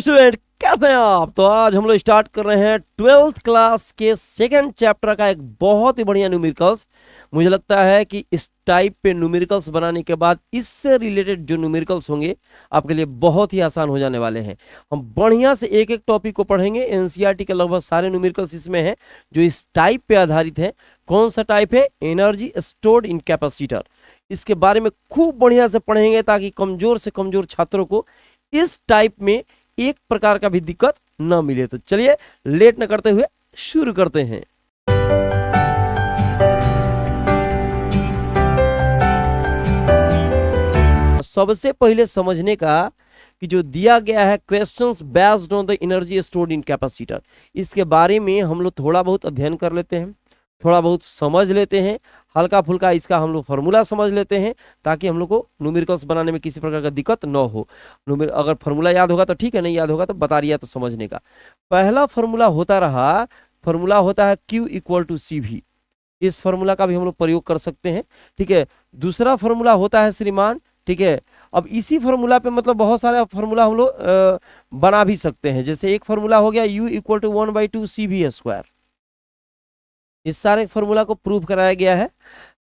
Student, कैसे हैं आप? तो आज हम लोग स्टार्ट कर रहे हैं 12th क्लास के सेकंड चैप्टर का एक बहुत ही बढ़िया न्यूमेरिकल्स। मुझे लगता है कि इस टाइप पे न्यूमेरिकल्स बनाने के बाद इससे रिलेटेड जो न्यूमेरिकल्स होंगे आपके लिए बहुत ही आसान हो जाने वाले हैं। हम बढ़िया से एक एक टॉपिक को पढ़ेंगे। एनसीईआरटी के लगभग सारे न्यूमेरिकल्स इसमें हैं जो इस टाइप पे आधारित हैं। कौन सा टाइप है? Energy stored in capacitor. इसके बारे में खूब बढ़िया से पढ़ेंगे ताकि कमजोर से कमजोर छात्रों को इस टाइप में एक प्रकार का भी दिक्कत न मिले। तो चलिए लेट न करते हुए शुरू करते हैं। सबसे पहले समझने का कि जो दिया गया है questions based on the energy stored in capacitor, इसके बारे में हम लोग थोड़ा बहुत अध्ययन कर लेते हैं, थोड़ा बहुत समझ लेते हैं, हल्का फुल्का इसका हम लोग फार्मूला समझ लेते हैं ताकि हम लोग को न्यूमेरिकल्स बनाने में किसी प्रकार का दिक्कत न हो। अगर फार्मूला याद होगा तो ठीक है, नहीं याद होगा तो बता दिया तो समझने का। पहला फार्मूला होता है Q इक्वल टू CV। इस फार्मूला का भी हम लोग प्रयोग कर सकते हैं, ठीक है। दूसरा फार्मूला होता है श्रीमान, ठीक है। अब इसी फार्मूला पे मतलब बहुत सारे फार्मूला हम लोग बना भी सकते हैं। जैसे एक फार्मूला हो गया U equal to 1/2 CV square. इस सारे फार्मूला को प्रूव कराया गया है।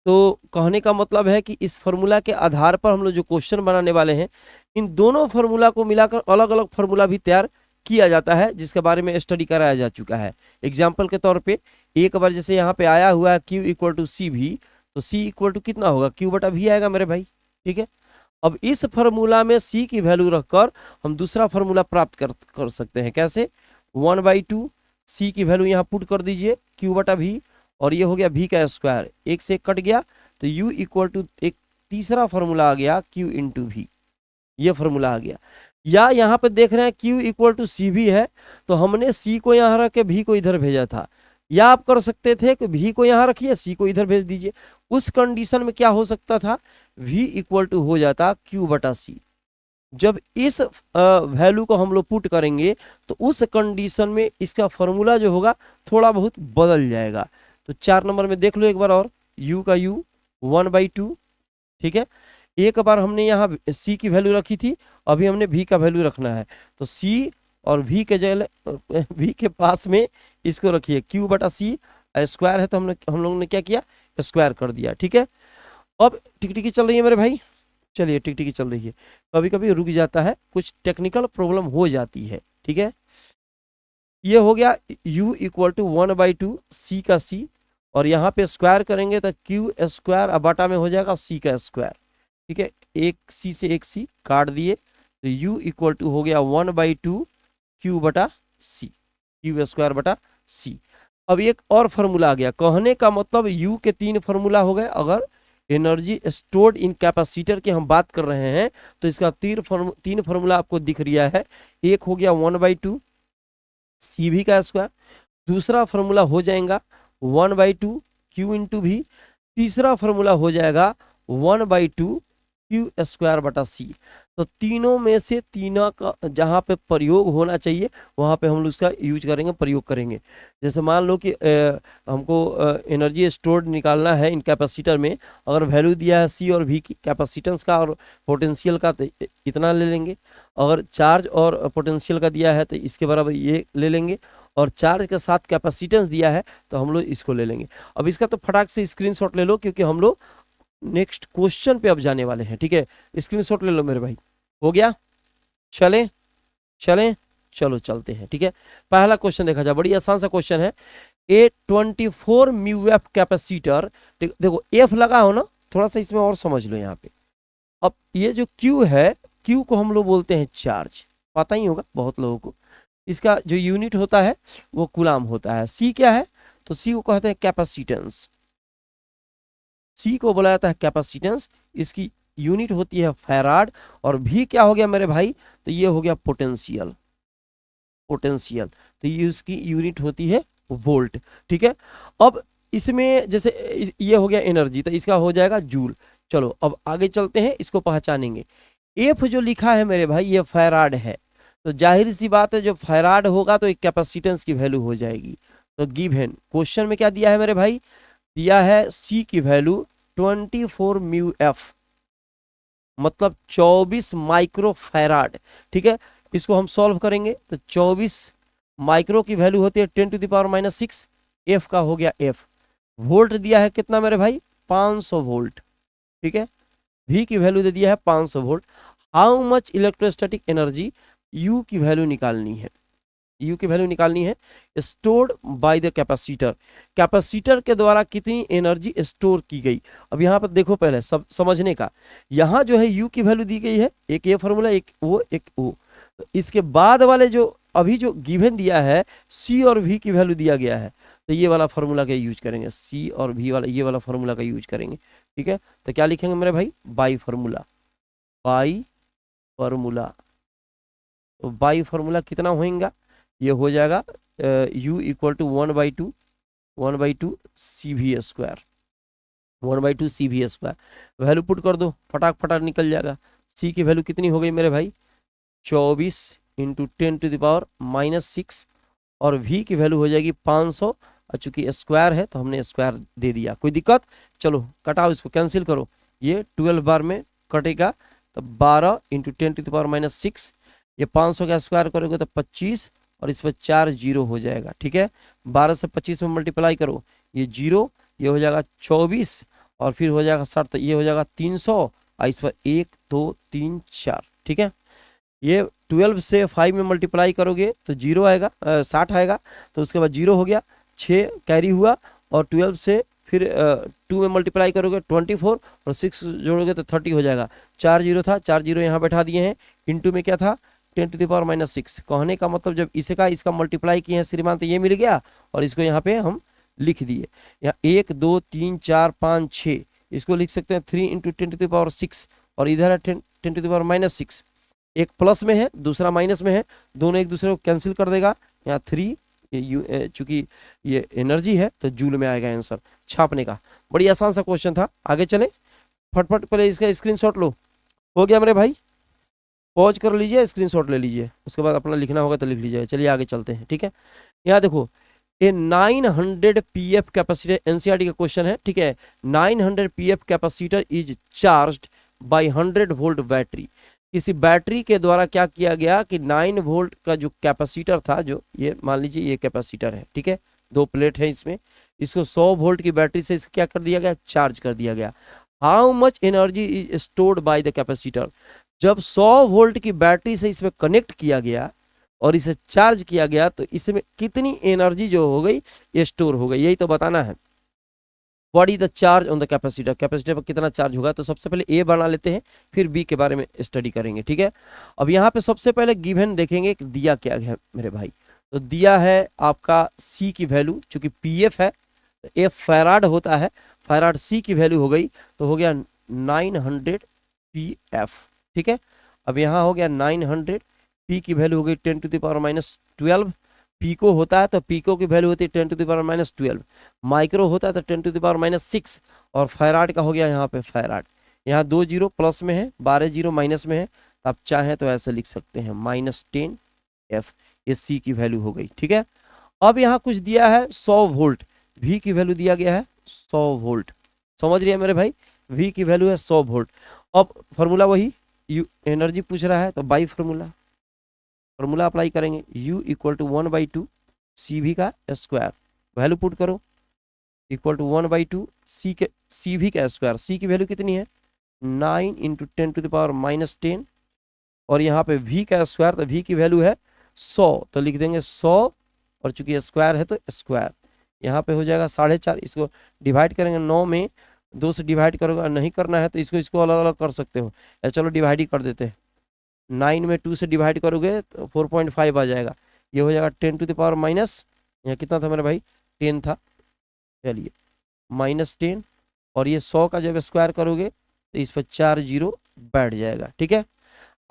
तो कहने का मतलब है कि इस फार्मूला के आधार पर हम लोग जो क्वेश्चन बनाने वाले हैं, इन दोनों फार्मूला को मिलाकर अलग अलग फार्मूला भी तैयार किया जाता है, जिसके बारे में स्टडी कराया जा चुका है। एग्जाम्पल के तौर पे एक बार जैसे यहाँ पे आया हुआ है Q इक्वल टू CV, तो C इक्वल टू कितना होगा? Q/V आएगा मेरे भाई, ठीक है। अब इस फार्मूला में C की वैल्यू रखकर हम दूसरा फार्मूला प्राप्त कर सकते हैं। कैसे? 1/2 C की वैल्यू यहाँ पुट कर दीजिए Q/V, और ये हो गया V का स्क्वायर, एक से एक कट गया तो U इक्वल टू एक तीसरा फार्मूला आ गया Q इंटू V, ये फार्मूला आ गया। या यहाँ पे देख रहे हैं Q इक्वल टू CV है, तो हमने C को यहाँ रख के V को इधर भेजा था। या आप कर सकते थे कि V को यहाँ रखिए, C को इधर भेज दीजिए। उस कंडीशन में क्या हो सकता था? V इक्वल टू हो जाता Q/C। जब इस वैल्यू को हम लोग पुट करेंगे तो उस कंडीशन में इसका फार्मूला जो होगा थोड़ा बहुत बदल जाएगा। तो 4 नंबर में देख लो एक बार और, U का U 1/2, ठीक है। एक बार हमने यहाँ C की वैल्यू रखी थी, अभी हमने V का वैल्यू रखना है, तो C और V के जगह V के पास में इसको रखिए Q/C। स्क्वायर है तो हम लोग ने क्या किया? स्क्वायर कर दिया, ठीक है। अब टिकटिकी चल रही है मेरे भाई, चलिए टिकटिकी चल रही है। कभी कभी रुक जाता है, कुछ टेक्निकल प्रॉब्लम हो जाती है, ठीक है। ये हो गया U इक्वल टू 1/2 C का C, और यहाँ पे स्क्वायर करेंगे तो Q स्क्वायर अब बटा में हो जाएगा C का स्क्वायर, ठीक है। एक C से एक C काट दिए तो U इक्वल टू हो गया 1/2 Q/C, Q स्क्वायर C। अब एक और फार्मूला आ गया। कहने का मतलब U के 3 फार्मूला हो गए। अगर एनर्जी स्टोर्ड इन कैपेसिटर की हम बात कर रहे हैं तो इसका 3 फार्मूला आपको दिख रहा है। एक हो गया 1/2 CV का स्क्वायर, दूसरा फार्मूला हो जाएगा 1/2 Q इंटू V, तीसरा फार्मूला हो जाएगा 1/2 Q स्क्वायर/C। तो तीनों में से तीनों का जहाँ पे प्रयोग होना चाहिए वहाँ पे हम लोग उसका यूज करेंगे, प्रयोग करेंगे। जैसे मान लो कि हमको एनर्जी स्टोर्ड निकालना है इन कैपेसिटर में। अगर वैल्यू दिया है C और V की कैपेसिटेंस का और पोटेंशियल का, तो इतना ले लेंगे। अगर चार्ज और पोटेंशियल का दिया है तो इसके बराबर ये ले लेंगे, और चार्ज के साथ कैपेसिटेंस दिया है तो हम लोग इसको ले लेंगे। अब इसका तो फटाक से स्क्रीनशॉट ले लो, क्योंकि हम लोग नेक्स्ट क्वेश्चन पे अब जाने वाले हैं, ठीक है। स्क्रीनशॉट ले लो मेरे भाई। हो गया? चलें चलो चलते हैं, ठीक है। पहला क्वेश्चन देखा जाए, बड़ी आसान सा क्वेश्चन है। ए 24 μF कैपेसिटर, देखो F लगा हो ना, थोड़ा सा इसमें और समझ लो यहाँ पे। अब ये जो Q है, Q को हम लोग बोलते हैं चार्ज, पता ही होगा बहुत लोगों को। इसका जो यूनिट होता है वो कूलाम होता है। C क्या है? तो C को कहते हैं कैपेसिटेंस, C को बोला जाता है कैपेसिटेंस। इसकी यूनिट होती है फैराड। और V क्या हो गया मेरे भाई? तो ये हो गया पोटेंशियल, तो ये उसकी यूनिट होती है वोल्ट, ठीक है। अब इसमें जैसे ये हो गया एनर्जी, तो इसका हो जाएगा जूल। चलो अब आगे चलते हैं, इसको पहचानेंगे। F जो लिखा है मेरे भाई ये फैराड है, तो जाहिर सी बात है जो फैराड होगा तो एक कैपेसिटेंस की वैल्यू हो जाएगी। तो गिवन क्वेश्चन में क्या दिया है मेरे भाई? दिया है C की वैल्यू 24 μF, मतलब 24 माइक्रो फैराड, ठीक है। इसको हम सॉल्व करेंगे तो 24 माइक्रो की वैल्यू होती है 10⁻⁻6। एफ का हो गया एफ। वोल्ट दिया है कितना मेरे भाई, 500 वोल्ट, ठीक है। वी की वैल्यू दे दिया है 500 volt. How much electrostatic energy, you की वैल्यू निकालनी है, यू की वैल्यू निकालनी है stored by the capacitor. Capacitor के द्वारा कितनी एनर्जी स्टोर की गई। अब यहाँ पर देखो पहले सब समझने का, यहाँ जो है यू की वैल्यू दी गई है, एक ये फॉर्मूला, एक वो, एक वो। तो इसके बाद वाले जो अभी जो गिवन दिया है सी और वी की वैल्यू दिया गया है, तो ये वाला फॉर्मूला का यूज करेंगे, सी और वी वाला, ये वाला फॉर्मूला का यूज करेंगे, ठीक है। तो क्या लिखेंगे मेरे भाई, बाई फॉर्मूला, बाई फॉर्मूला। तो बाई फॉर्मूला कितना होएगा, ये हो जाएगा u equal to 1/2 C V square, 1/2 C V square. Value put कर दो, फटाक फटाक निकल जाएगा। c की वैल्यू कितनी हो गई मेरे भाई, 24 इंटू 10⁻⁻6, और v की वैल्यू हो जाएगी 500, और चूंकि स्क्वायर है तो हमने स्क्वायर दे दिया। कोई दिक्कत, चलो कटाओ, इसको कैंसिल करो, ये 12 बार में कटेगा, तो 12 इंटू 10⁻⁻6, ये 500 का स्क्वायर करोगे तो 25, और इस पर 4 जीरो हो जाएगा, ठीक है। 12 से 25 में मल्टीप्लाई करो, ये जीरो, ये हो जाएगा 24, और फिर हो जाएगा 60, तो ये हो जाएगा 300, और इस पर 1 2 3 4, ठीक है। ये 12 से 5 में मल्टीप्लाई करोगे तो जीरो आएगा, 60 आएगा, तो उसके बाद जीरो हो गया, 6 कैरी हुआ, और 12 से फिर 2 में मल्टीप्लाई करोगे 24, और 6 जोड़ोगे तो 30 हो जाएगा। 4 जीरो था, 4 जीरो यहाँ बैठा दिए हैं, इंटू में क्या था 10⁻⁻6। कहने का मतलब जब इसका मल्टीप्लाई किए हैं श्रीमान, तो ये मिल गया, और इसको यहाँ पे हम लिख दिए, यहाँ 1 2 3 4 5 6, इसको लिख सकते हैं 3 इंटू 10⁻6, और इधर है 10⁻⁻6, एक प्लस में है दूसरा माइनस में है, दोनों एक दूसरे को कैंसिल कर देगा। यहाँ 3, चूंकि ये एनर्जी है तो जूल में आएगा आंसर छापने का। बड़ी आसान सा क्वेश्चन था, आगे चले फटफट, पहले इसका स्क्रीनशॉट लो। हो गया मेरे भाई, पॉज कर लीजिए, स्क्रीनशॉट ले लीजिए, उसके बाद अपना लिखना होगा तो लिख लीजिए। चलिए आगे चलते हैं, ठीक है। यहाँ देखो, ए 900 पीएफ कैपेसिटर, एनसीईआरटी का क्वेश्चन है, ठीक है। 900 PF capacitor is charged bye 100 volt battery. किसी बैटरी के द्वारा क्या किया गया कि 9 वोल्ट का जो कैपेसिटर था, जो ये मान लीजिए ये कैपेसिटर है, ठीक है, 2 प्लेट है इसमें, इसको 100 वोल्ट की बैटरी से क्या कर दिया गया, चार्ज कर दिया गया। How much energy is stored by the capacitor. जब 100 वोल्ट की बैटरी से इसमें कनेक्ट किया गया और इसे चार्ज किया गया, तो इसमें कितनी एनर्जी जो हो गई, ये स्टोर हो गई, यही तो बताना है। What is the charge on the capacitor, capacitor पर कितना चार्ज होगा। तो सबसे पहले ए बना लेते हैं, फिर बी के बारे में स्टडी करेंगे, ठीक है। अब यहाँ पे सबसे पहले गिवन देखेंगे कि दिया क्या है मेरे भाई। तो दिया है आपका सी की वैल्यू, चूंकि पीएफ है तो एफ फैराड होता है, फैराड सी की वैल्यू हो गई, तो हो गया 900 पीएफ, ठीक है। अब यहाँ हो गया 900, पी की वैल्यू हो गई 10⁻12, पीको होता है तो पीको की वैल्यू होती है 10⁻12, माइक्रो होता है तो 10⁻6, और फैराड का हो गया यहाँ पे फैराड। यहाँ 2 जीरो प्लस में है, 12 जीरो माइनस में है, आप चाहें तो ऐसे लिख सकते हैं -10 एफ, ये सी की वैल्यू हो गई, ठीक है। अब यहाँ कुछ दिया है 100 वोल्ट, वी की वैल्यू दिया गया है 100 वोल्ट, समझ रही है मेरे भाई, वी की वैल्यू है 100 वोल्ट। अब फॉर्मूला वही, यू एनर्जी पूछ रहा है तो बाई फॉर्मूला अप्लाई करेंगे, u equal to 1/2 C V का स्क्वायर, वैल्यू पुट करो, इक्वल टू 1/2 सी वी का स्क्वायर। सी की वैल्यू कितनी है 9 इंटू 10⁻−10, और यहाँ पे v का स्क्वायर, तो v की वैल्यू है 100, तो लिख देंगे 100, और चूंकि स्क्वायर है तो स्क्वायर, यहाँ पे हो जाएगा 4.5। इसको डिवाइड करेंगे 9 में 2 से डिवाइड करोगे, नहीं करना है तो इसको अलग अलग कर सकते हो, या चलो डिवाइड ही कर देते हैं। 9 में 2 से डिवाइड करोगे तो 4.5 आ जाएगा, ये हो जाएगा 10⁻, यहाँ कितना था मेरे भाई 10 था, चलिए -10, और ये 100 का जब स्क्वायर करोगे तो इस पर 4 जीरो बैठ जाएगा, ठीक है।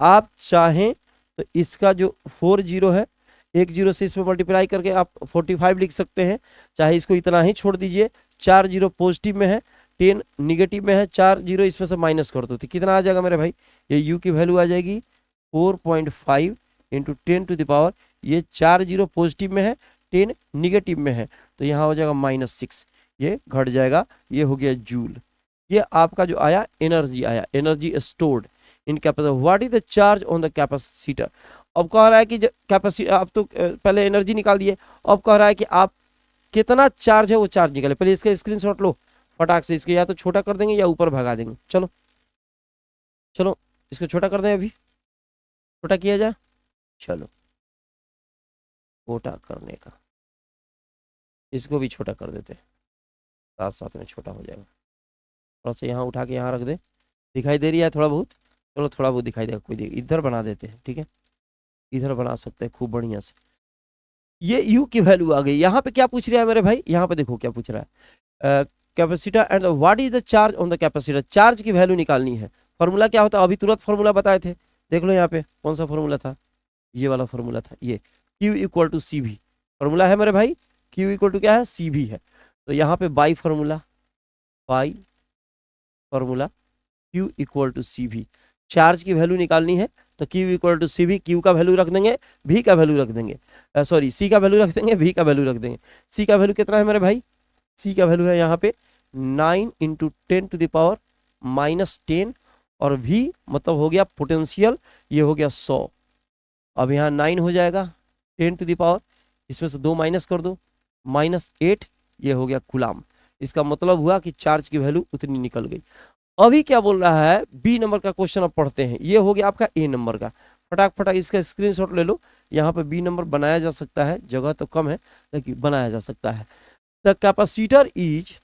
आप चाहें तो इसका जो 4 जीरो है, 1 जीरो से इसमें मल्टीप्लाई करके आप 45 लिख सकते हैं, चाहे इसको इतना ही छोड़ दीजिए। 4 जीरो पॉजिटिव में है, 10 निगेटिव में है, 4 जीरो इसमें से माइनस कर दो तो कितना आ जाएगा मेरे भाई, ये यू की वैल्यू आ जाएगी 4.5 इंटू 10⁻, ये 4 जीरो पॉजिटिव में है, 10 निगेटिव में है, तो यहाँ हो जाएगा -6, ये घट जाएगा, ये हो गया जूल। ये आपका जो आया एनर्जी आया, energy stored in capacitor. What is the charge on the capacitor. अब कह रहा है कि कैपेसिटी, आप तो पहले एनर्जी निकाल दिए, अब कह रहा है कि आप कितना चार्ज है वो चार्ज निकाले। पहले इसका स्क्रीनशॉट लो फटाक से, इसको या तो छोटा कर देंगे या ऊपर भगा देंगे। चलो चलो इसको छोटा कर दें, अभी छोटा किया जाए। चलो छोटा करने का, इसको भी छोटा कर देते हैं, साथ साथ में छोटा हो जाएगा। थोड़ा सा यहाँ उठा के यहाँ रख दे, दिखाई दे रही है थोड़ा बहुत, चलो थोड़ा बहुत दिखाई देगा, कोई इधर बना देते हैं, ठीक है इधर बना सकते हैं खूब बढ़िया से। ये यू की वैल्यू आ गई। यहाँ पे क्या पूछ रहा है मेरे भाई, यहाँ पे देखो क्या पूछ रहा है, capacitor and what is the charge on the capacitor, charge की वैल्यू निकालनी है। फॉर्मूला क्या होता है, अभी तुरंत फॉर्मूला बताए थे, देख लो यहाँ पे कौन सा फॉर्मूला था, ये वाला फॉर्मूला था, ये Q इक्वल टू सी भी फॉर्मूला है मेरे भाई, Q इक्वल टू क्या है, सी भी है। तो यहाँ पे by formula Q equal to C V, charge की वैल्यू निकालनी है तो Q इक्वल टू सी भी, Q का वैल्यू रख देंगे, V का वैल्यू रख देंगे, सॉरी C का वैल्यू रख देंगे, V का वैल्यू रख देंगे। C का वैल्यू कितना है मेरे भाई, C का वैल्यू है यहाँ पे 9 × 10⁻⁻10 और V मतलब हो गया पोटेंशियल, ये हो गया 100। अब यहाँ 9 हो जाएगा 10⁻, इसमें से 2 माइनस कर दो, -8, ये हो गया कूलाम। इसका मतलब हुआ कि चार्ज की वैल्यू उतनी निकल गई। अभी क्या बोल रहा है, बी नंबर का क्वेश्चन अब पढ़ते हैं। ये हो गया आपका ए नंबर का, फटाक फटाक इसका स्क्रीनशॉट ले लो। यहाँ पे बी नंबर बनाया जा सकता है, जगह तो कम है लेकिन बनाया जा सकता है। The capacitor is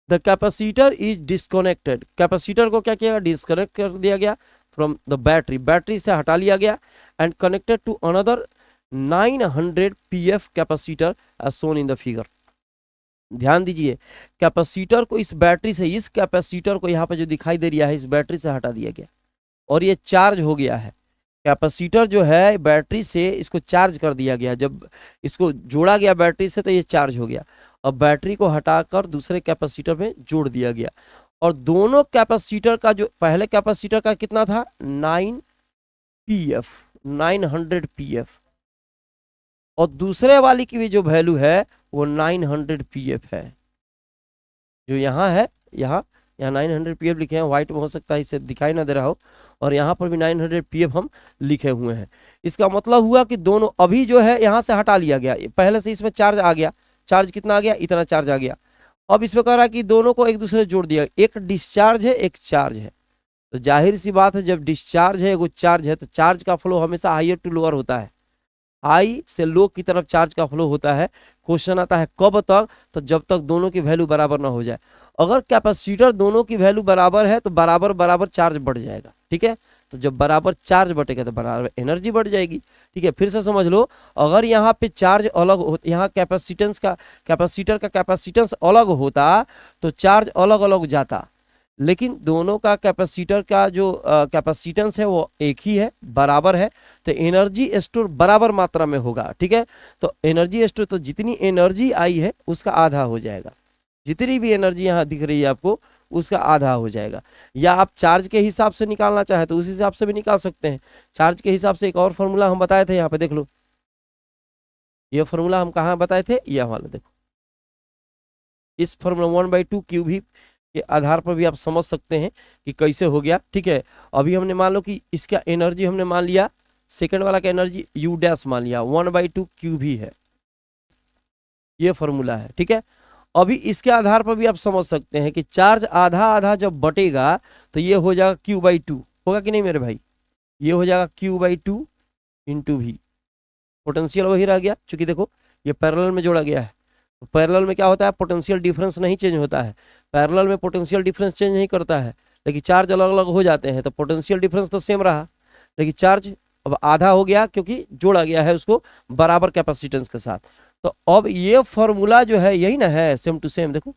the capacitor is disconnected, capacitor को क्या किया, डिस्कनेक्ट कर दिया गया फ्रॉम द बैटरी, बैटरी से हटा लिया गया, and connected to another 900 pf capacitor as shown in the figure. ध्यान दीजिए, कैपेसिटर को इस बैटरी से, इस कैपेसिटर को यहाँ पे जो दिखाई दे रहा है इस बैटरी से हटा दिया गया और ये चार्ज हो गया है। कैपेसिटर जो है बैटरी से इसको चार्ज कर दिया गया, जब इसको जोड़ा गया बैटरी से तो ये चार्ज हो गया। अब बैटरी को हटाकर दूसरे कैपेसिटर में जोड़ दिया गया और दोनों कैपेसिटर का जो पहले कैपेसिटर का कितना था 900 pf और दूसरे वाली की भी जो वैल्यू है वो 900 pf है। जो यहाँ है, यहाँ 900 pf लिखे हैं, व्हाइट में हो सकता है इससे दिखाई ना दे रहा हो, और यहाँ पर भी 900 pf हम लिखे हुए हैं। इसका मतलब हुआ कि दोनों अभी जो है यहाँ से हटा लिया गया, पहले से इसमें चार्ज आ गया, चार्ज कितना आ गया, इतना चार्ज आ गया। अब इसमें कह रहा है कि दोनों को एक दूसरे से जोड़ दिया, एक डिस्चार्ज है एक चार्ज है, तो जाहिर सी बात है जब डिस्चार्ज है वो चार्ज है तो चार्ज का फ्लो हमेशा हाइयर टू लोअर होता है, हाई से लो की तरफ चार्ज का फ्लो होता है। क्वेश्चन आता है कब तक, तो जब तक दोनों की वैल्यू बराबर ना हो जाए। अगर कैपेसिटर दोनों की वैल्यू बराबर है तो बराबर बराबर चार्ज बढ़ जाएगा, ठीक है। तो जब बराबर चार्ज बढ़ेगा तो बराबर एनर्जी बढ़ जाएगी, ठीक है। फिर से समझ लो, अगर यहाँ पे चार्ज अलग हो, यहाँ कैपेसिटेंस का, कैपेसिटर का कैपेसिटेंस अलग होता तो चार्ज अलग अलग जाता, लेकिन दोनों का कैपेसिटर का जो कैपेसिटेंस है वो एक ही है, बराबर है, तो एनर्जी स्टोर बराबर मात्रा में होगा, ठीक है। तो एनर्जी स्टोर, तो जितनी एनर्जी आई है उसका आधा हो जाएगा, जितनी भी एनर्जी यहाँ दिख रही है आपको उसका आधा हो जाएगा। या आप चार्ज के हिसाब से निकालना चाहे तो उस हिसाब से भी निकाल सकते हैं। चार्ज के हिसाब से एक और फॉर्मूला हम बताए थे, यहाँ पे देख लो, ये फॉर्मूला हम कहाँ बताए थे, यह वाला देखो, इस फॉर्मूला 1/2 क्यूब ही के आधार पर भी आप समझ सकते हैं कि कैसे हो गया, ठीक है। अभी हमने मान लो कि इसका एनर्जी हमने मान लिया, सेकंड वाला का एनर्जी U डैश मान लिया, 1/2 क्यूब ही है, ये फॉर्मूला है, ठीक है। अभी इसके आधार पर भी आप समझ सकते हैं कि चार्ज आधा आधा जब बटेगा तो ये हो जाएगा Q/2, होगा कि नहीं मेरे भाई, ये हो जाएगा Q/2 इंटू V, पोटेंशियल वही रह गया, चूंकि देखो ये पैरेलल में जोड़ा गया है। तो पैरेलल में क्या होता है, पोटेंशियल डिफरेंस नहीं चेंज होता है, पैरेलल में पोटेंशियल डिफरेंस चेंज नहीं करता है, लेकिन चार्ज अलग अलग हो जाते हैं, तो पोटेंशियल डिफरेंस तो सेम रहा, लेकिन चार्ज अब आधा हो गया क्योंकि जोड़ा गया है उसको बराबर कैपेसिटेंस के साथ। तो अब ये फॉर्मूला जो है यही ना है, सेम टू सेम, देखो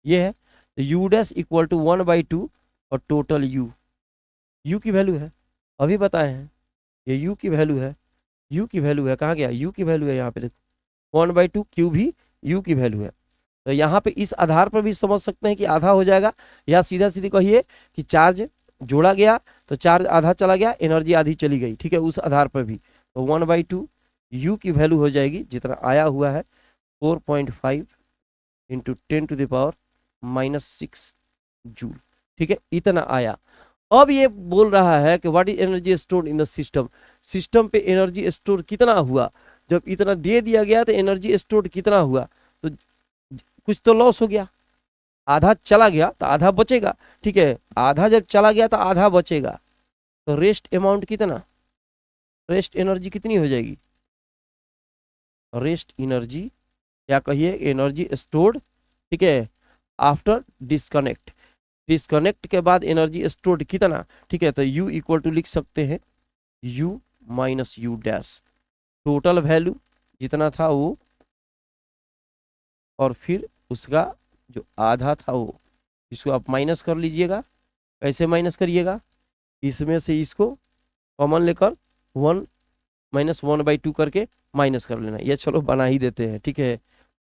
ये है, तो U डैश इक्वल टू 1/2 और टोटल U की वैल्यू है, अभी बताए हैं, ये U की वैल्यू है, U की वैल्यू है, कहाँ गया, U की वैल्यू है यहाँ पे देखो, 1/2 क्यूब ही U की वैल्यू है। तो यहाँ पे इस आधार पर भी समझ सकते हैं कि आधा हो जाएगा, या सीधा सीधी कहिए कि चार्ज जोड़ा गया तो चार्ज आधा चला गया, एनर्जी आधी चली गई, ठीक है, उस आधार पर भी। तो 1/2 U की वैल्यू हो जाएगी जितना आया हुआ है 4.5 × 10⁻⁻6 जूल, ठीक है, इतना आया। अब ये बोल रहा है कि what is energy stored in the system, system पे एनर्जी स्टोर कितना हुआ। जब इतना दे दिया गया तो एनर्जी स्टोर्ड कितना हुआ, तो कुछ तो लॉस हो गया, आधा चला गया तो आधा बचेगा। ठीक है, आधा जब चला गया तो आधा बचेगा, तो रेस्ट अमाउंट कितना, रेस्ट एनर्जी कितनी हो जाएगी, रेस्ट एनर्जी या कहिए एनर्जी स्टोर्ड, ठीक है, आफ्टर डिस्कनेक्ट, डिस्कनेक्ट के बाद एनर्जी स्टोर्ड कितना। ठीक है, तो U इक्वल टू लिख सकते हैं U minus U dash, total value जितना था वो और फिर उसका जो आधा था वो, इसको आप माइनस कर लीजिएगा। कैसे माइनस करिएगा, इसमें से इसको कॉमन लेकर 1 माइनस 1/2 करके माइनस कर लेना। ये चलो बना ही देते हैं। ठीक है,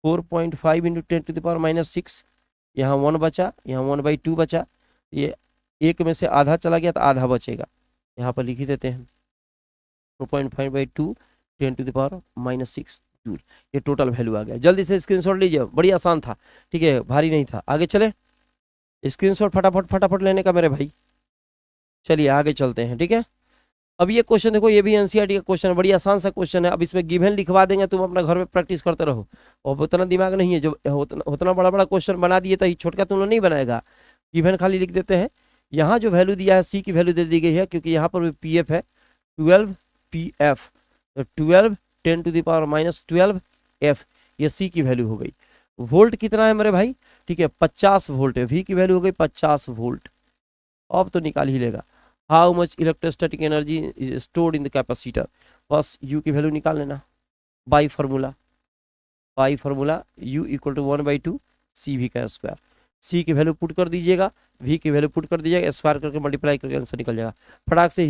4.5 into 10 to the power minus 6, यहाँ 1 बचा, यहाँ 1/2 बचा, ये एक में से आधा चला गया तो आधा बचेगा, यहाँ पर लिख ही देते हैं 4.5/2 10 to the power minus 6 joule. ये टोटल वैल्यू आ गया। जल्दी से स्क्रीनशॉट लीजिए, बड़ी आसान था। ठीक है, भारी नहीं था। आगे चले, स्क्रीनशॉट फटाफट फटाफट लेने का मेरे भाई। चलिए आगे चलते हैं। ठीक है, अब ये क्वेश्चन देखो, ये भी एनसीईआरटी का क्वेश्चन है, बड़ी आसान सा क्वेश्चन है। अब इसमें गिवन लिखवा देंगे, तुम अपना घर में प्रैक्टिस करते रहो। और उतना दिमाग नहीं है, जो उतना बड़ा बड़ा क्वेश्चन बना दिए तो छोटका तुम लोग नहीं बनाएगा। गिवन खाली लिख देते हैं। यहाँ जो वैल्यू दिया है सी की वैल्यू दे दी गई है, क्योंकि यहाँ पर भी पीएफ है 12 पीएफ, तो 12 10 to the power minus 12 F, ये सी की वैल्यू हो गई। वोल्ट कितना है मेरे भाई, ठीक है 50 वोल्ट है, वी की वैल्यू हो गई 50 वोल्ट। अब तो निकाल ही लेगा। How much electrostatic energy is stored in the capacitor, बस यू की वैल्यू निकाल लेना by formula, by formula U equal to 1/2 C V का स्क्वायर। सी की वैल्यू पुट कर दीजिएगा, वी की वैल्यू पुट कर दीजिएगा, स्क्वायर करके मल्टीप्लाई करके आंसर निकल जाएगा। फटाक से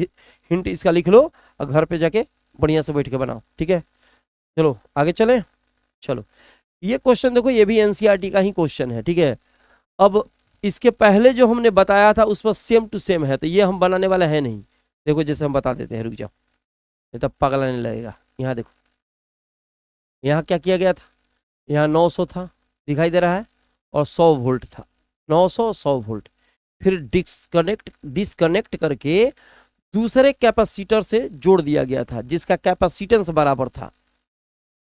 हिंट इसका लिख लो और घर पे जाके बढ़िया से बैठ के बनाओ। ठीक है, चलो आगे चलें। चलो ये क्वेश्चन देखो, ये भी एनसीईआरटी का ही क्वेश्चन है। ठीक है, अब इसके पहले जो हमने बताया था उस पर सेम टू सेम है, तो ये हम बनाने वाले हैं नहीं। देखो जैसे हम बता देते हैं, रुक जाओ ये तब पगलाने लगेगा। यहाँ देखो, यहाँ क्या किया गया था, यहाँ 900 था दिखाई दे रहा है और 100 वोल्ट था, 900 100 वोल्ट। फिर डिस्कनेक्ट करके दूसरे कैपेसिटर से जोड़ दिया गया था जिसका कैपेसिटेंस बराबर था।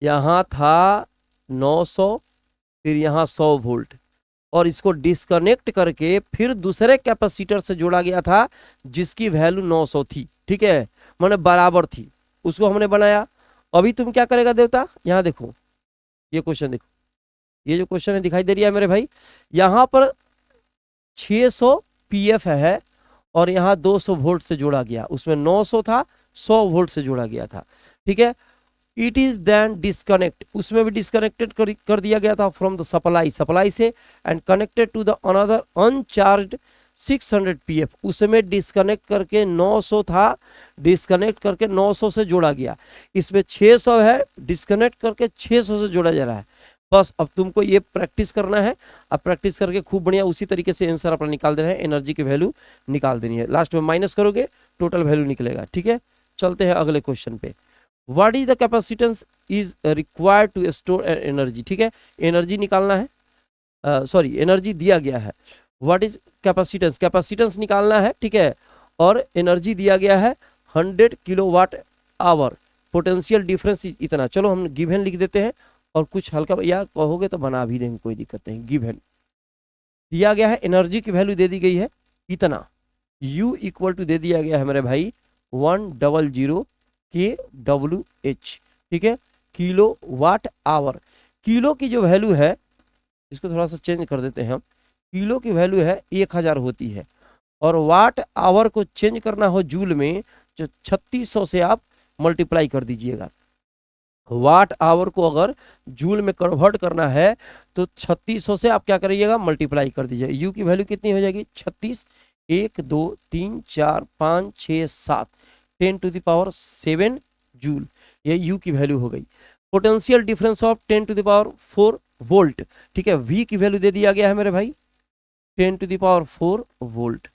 यहाँ था 900, फिर यहाँ 100 वोल्ट, और इसको डिस्कनेक्ट करके फिर दूसरे कैपेसिटर से जोड़ा गया था जिसकी वैल्यू 900 थी। ठीक है, माने बराबर थी, उसको हमने बनाया। अभी तुम क्या करेगा देवता, यहाँ देखो ये क्वेश्चन देखो, ये जो क्वेश्चन है दिखाई दे रही है मेरे भाई, यहाँ पर 600 पीएफ है और यहाँ 200 वोल्ट से जोड़ा गया, उसमें 900 था 100 वोल्ट से जोड़ा गया था। ठीक है, इट इज देन डिस्कनेक्ट, उसमें भी डिस्कनेक्टेड कर दिया गया था फ्रॉम द सप्लाई, सप्लाई से, and connected to the another uncharged 600 PF, उसमें डिस्कनेक्ट करके 900 था, डिस्कनेक्ट करके 900 से जोड़ा गया। इसमें 600 है, डिस्कनेक्ट करके 600 से जोड़ा जा रहा है। बस अब तुमको ये प्रैक्टिस करना है, अब प्रैक्टिस करके खूब बढ़िया उसी तरीके से आंसर अपना निकाल देना है, एनर्जी की वैल्यू निकाल देनी है, लास्ट में माइनस करोगे टोटल वैल्यू निकलेगा। ठीक है, चलते हैं अगले क्वेश्चन पे। What is the capacitance is required to store energy. ठीक है, एनर्जी निकालना है, सॉरी एनर्जी दिया गया है। व्हाट इज कैपेसिटेंस, कैपेसिटेंस निकालना है। ठीक है, और एनर्जी दिया गया है 100 किलोवाट आवर, पोटेंशियल डिफरेंस इतना। चलो हम गिवन लिख देते हैं और कुछ हल्का या कहोगे तो बना भी देंगे, कोई दिक्कत नहीं। गिवन दिया गया है, एनर्जी की वैल्यू दे दी गई है इतना, U इक्वल टू दे दिया गया है मेरे भाई 100 kWh। ठीक है, किलो वाट आवर, किलो की जो वैल्यू है इसको थोड़ा सा चेंज कर देते हैं हम, किलो की वैल्यू है 1000 होती है, और वाट आवर को चेंज करना हो जूल में, जो 3600 से आप मल्टीप्लाई कर दीजिएगा। वाट आवर को अगर जूल में कन्वर्ट करना है तो 3600 से आप क्या करिएगा, मल्टीप्लाई कर दीजिएगा। यू की वैल्यू कितनी हो जाएगी 36, 1 2 3 4 5 6 7, 10 टू द पावर 7 जूल, ये यू की वैल्यू हो गई। Potential difference of 10 to the power 4 volt. ठीक है, वी की वैल्यू दे दिया गया है मेरे भाई 10 टू द पावर 4 वोल्ट।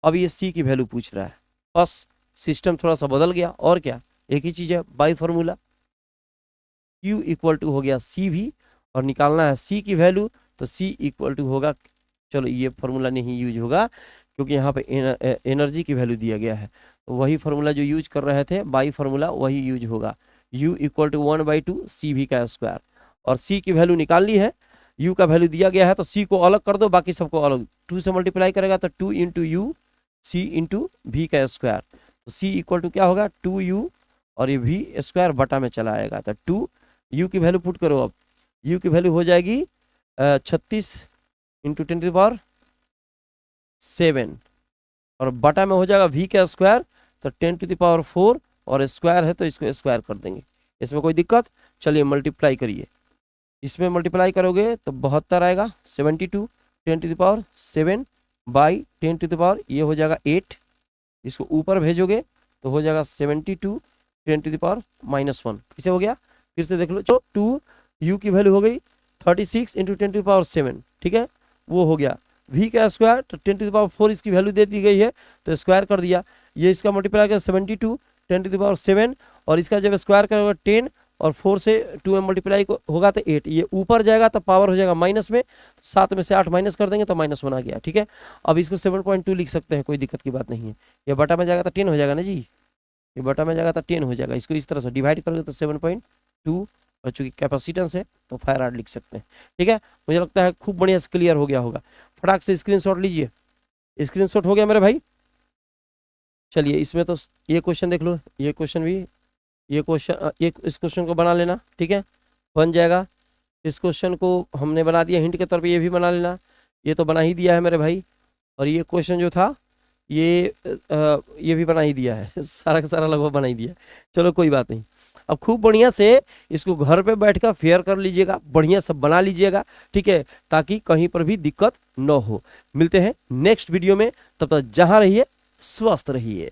अब ये सी की वैल्यू पूछ रहा है, बस सिस्टम थोड़ा सा बदल गया, और क्या एक ही चीज है, by formula Q equal to हो गया सी भी, और निकालना है C की वैल्यू, तो C इक्वल टू होगा, चलो ये फॉर्मूला नहीं यूज होगा, क्योंकि यहाँ पे एनर्जी की वैल्यू दिया गया है, तो वही फार्मूला जो यूज कर रहे थे बाई फार्मूला वही यूज होगा। u इक्वल टू 1/2 CV का स्क्वायर, और c की वैल्यू निकाल ली है, u का वैल्यू दिया गया है तो c को अलग कर दो, बाकी सबको अलग 2 से मल्टीप्लाई करेगा तो 2 into U C into V का स्क्वायर, तो c इक्वल टू क्या होगा 2u, और ये v स्क्वायर बटा में चला आएगा, तो 2 u की वैल्यू पुट करो, अब u की वैल्यू हो जाएगी 36 इंटू 10⁻7, और बटा में हो जाएगा v का स्क्वायर, तो 10⁻4, और स्क्वायर है तो इसको स्क्वायर कर देंगे, इसमें कोई दिक्कत। चलिए मल्टीप्लाई करिए, इसमें मल्टीप्लाई करोगे तो 72 आएगा, 72 10⁻7 बाई 10⁻, ये हो जाएगा 8, इसको ऊपर भेजोगे तो हो जाएगा 72 10⁻⁻1, किसे हो गया फिर से देख लो, जो 2 u की वैल्यू हो गई 36 इंटू 10⁻7, ठीक है, वो हो गया v का स्क्वायर, तो 10⁻4 इसकी वैल्यू दे दी गई है तो स्क्वायर कर दिया, ये इसका मल्टीप्लाई कर 72 10⁻7, और इसका जब स्क्वायर करोगे 10 और 4 से 2 में मल्टीप्लाई होगा तो 8, ये ऊपर जाएगा तो पावर हो जाएगा माइनस में, 7 में से 8 माइनस कर देंगे तो -1 आ गया, ठीक है। अब इसको 7.2 लिख सकते हैं, कोई दिक्कत की बात नहीं है, ये बटा में जाएगा तो 10 हो जाएगा ना जी, ये बटा में जाएगा तो 10 हो जाएगा, इसको इस तरह से डिवाइड करोगे तो 7.2, और चूंकि कैपेसिटेंस है तो फैराड लिख सकते हैं, ठीक है। मुझे लगता है खूब बढ़िया से क्लियर हो गया होगा, फटाक से स्क्रीनशॉट लीजिए, स्क्रीनशॉट हो गया मेरे भाई। चलिए इसमें तो ये क्वेश्चन देख लो, ये क्वेश्चन भी, ये क्वेश्चन, इस क्वेश्चन को बना लेना, ठीक है, बन जाएगा। इस क्वेश्चन को हमने बना दिया हिंट के तौर पे, ये भी बना लेना, ये तो बना ही दिया है मेरे भाई, और ये क्वेश्चन जो था ये भी बना ही दिया है सारा का सारा लगभग बना ही दिया है। चलो कोई बात नहीं, अब खूब बढ़िया से इसको घर पे बैठकर फेयर कर लीजिएगा, बढ़िया सब बना लीजिएगा, ठीक है, ताकि कहीं पर भी दिक्कत न हो। मिलते हैं नेक्स्ट वीडियो में, तब तक जहां रहिए स्वस्थ रहिए।